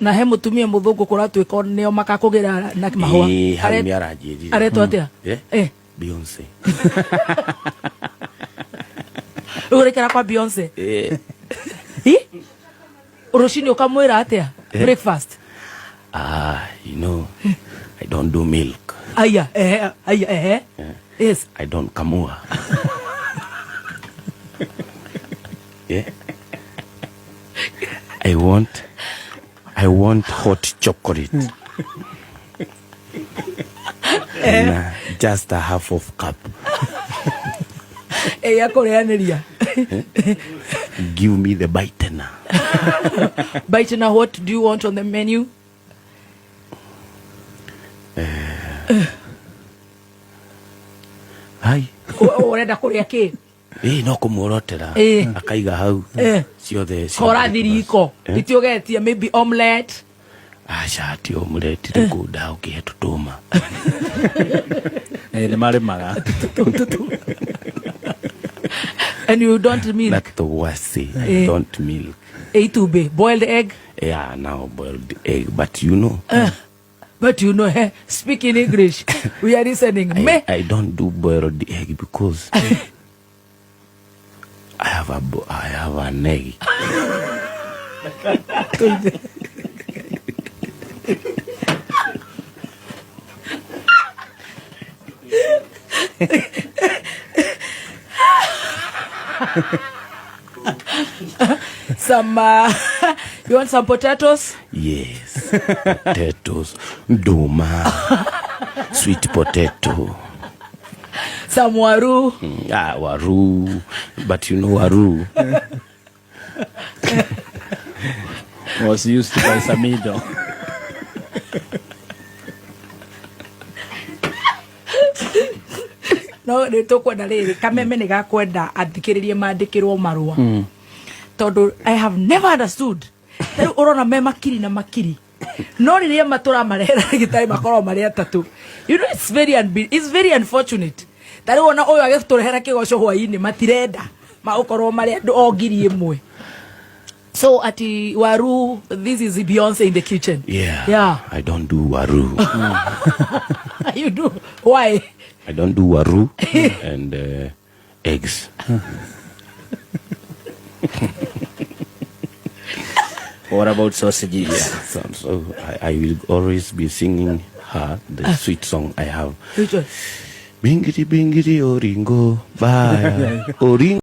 Na he mútúmia múthúngú kũratuĩka nĩo makakũgĩra na mahũa. Hau nĩaranjĩrire. Aretwo atĩa? Beyonce. Ũrekera kwa Beyonce. Rũcinĩ ũkamwĩra atĩa? Breakfast. You know, I don't do milk. Aya, yes. I don't kamua. I want hot chocolate. And, just a half of cup. Give me the baitena. Baitena, what do you want on the menu? Hai. Urenda kuria ki? No kumurotera. Akaiga hau. Ciothe. Kora thiriko. Itiogetie maybe omelette. Acha ti omelette tukunda ukihitutuma. Nĩ marĩmaga. And you don't milk? That's the worst. I don't milk. Itube, boiled egg? Yeah, now boiled egg, but you know. But you know, speak in English. We are listening. I don't do boiled egg because I have an egg. Some, you want some potatoes? Yes, potatoes, doma, sweet potato. Some waru. Waru, but you know waru was used by Samido. No, they talk with the lady. Kameme nega kwenda athikiririe mandikirwo marua. Tondu I have never understood. Tari urona me makiri na makiri. No riria matura marera gitari makoro mari atatu. You know, it's very unfortunate. Tari wona uyu ageturehera kigoco hwaini matirenda. Maukorwo mari andu ogiri imwe. So ati waru, this is Beyonce in the kitchen. Yeah. I don't do waru. You do? Why? I don't do waru and eggs. What about sausages? So I will always be singing her the sweet song I have. Which one? Bingiri bingiri oringo bye oringo.